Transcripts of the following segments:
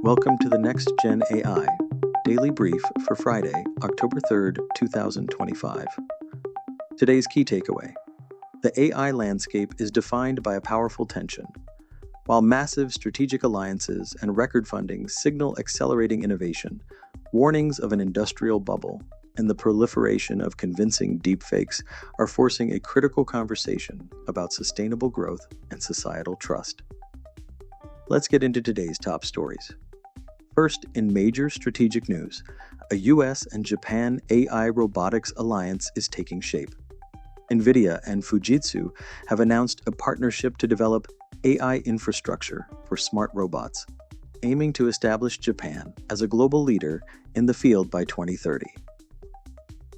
Welcome to the NextGen AI Daily Brief for Friday, October 3rd, 2025. Today's key takeaway: the AI landscape is defined by a powerful tension. While massive strategic alliances and record funding signal accelerating innovation, warnings of an industrial bubble and the proliferation of convincing deepfakes are forcing a critical conversation about sustainable growth and societal trust. Let's get into today's top stories. First, in major strategic news, a US and Japan AI Robotics Alliance is taking shape. Nvidia and Fujitsu have announced a partnership to develop AI infrastructure for smart robots, aiming to establish Japan as a global leader in the field by 2030.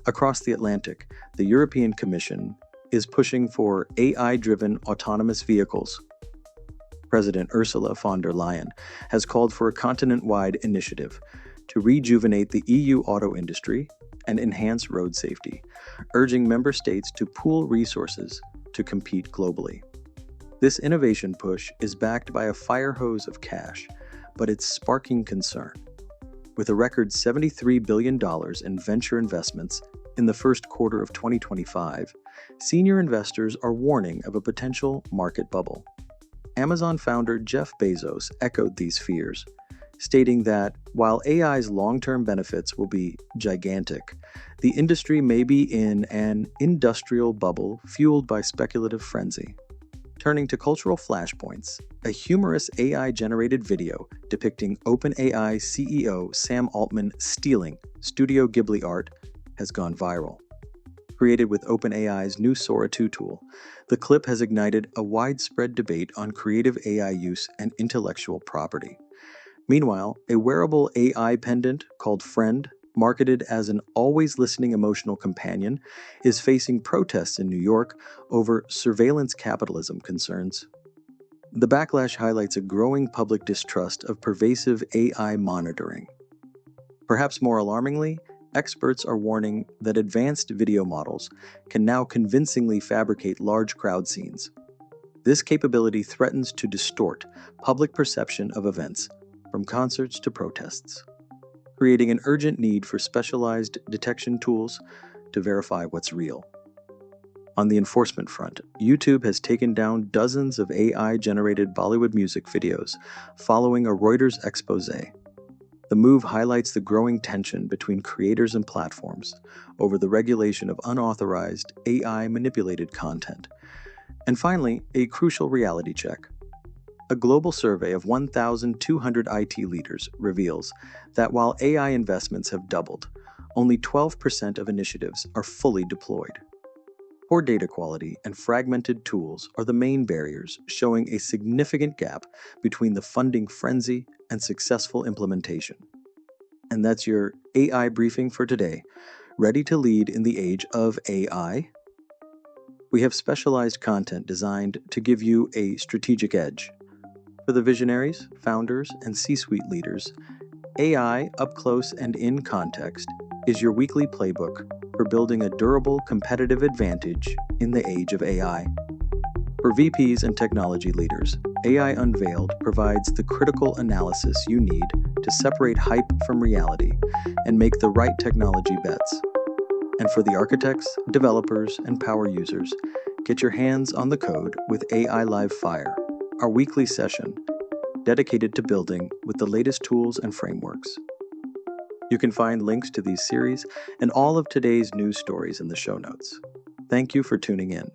Across the Atlantic, the European Commission is pushing for AI-driven autonomous vehicles. President Ursula von der Leyen has called for a continent-wide initiative to rejuvenate the EU auto industry and enhance road safety, urging member states to pool resources to compete globally. This innovation push is backed by a fire hose of cash, but it's sparking concern. With a record $73 billion in venture investments in the first quarter of 2025, senior investors are warning of a potential market bubble. Amazon founder Jeff Bezos echoed these fears, stating that while AI's long-term benefits will be gigantic, the industry may be in an industrial bubble fueled by speculative frenzy. Turning to cultural flashpoints, a humorous AI-generated video depicting OpenAI CEO Sam Altman stealing Studio Ghibli art has gone viral. Created with OpenAI's new Sora 2 tool, the clip has ignited a widespread debate on creative AI use and intellectual property. Meanwhile, a wearable AI pendant called Friend, marketed as an always-listening emotional companion, is facing protests in New York over surveillance capitalism concerns. The backlash highlights a growing public distrust of pervasive AI monitoring. Perhaps more alarmingly, experts are warning that advanced video models can now convincingly fabricate large crowd scenes. This capability threatens to distort public perception of events, from concerts to protests, creating an urgent need for specialized detection tools to verify what's real. On the enforcement front, YouTube has taken down dozens of AI-generated Bollywood music videos following a Reuters expose. The move highlights the growing tension between creators and platforms over the regulation of unauthorized AI-manipulated content. And finally, a crucial reality check. A global survey of 1,200 IT leaders reveals that while AI investments have doubled, only 12% of initiatives are fully deployed. Poor data quality and fragmented tools are the main barriers, showing a significant gap between the funding frenzy and successful implementation. And that's your AI briefing for today. Ready to lead in the age of AI? We have specialized content designed to give you a strategic edge. For the visionaries, founders, and C-suite leaders, AI Up Close and in Context is your weekly playbook for building a durable competitive advantage in the age of AI. For VPs and technology leaders, AI Unveiled provides the critical analysis you need to separate hype from reality and make the right technology bets. And for the architects, developers, and power users, get your hands on the code with AI Live Fire, our weekly session dedicated to building with the latest tools and frameworks. You can find links to these series and all of today's news stories in the show notes. Thank you for tuning in.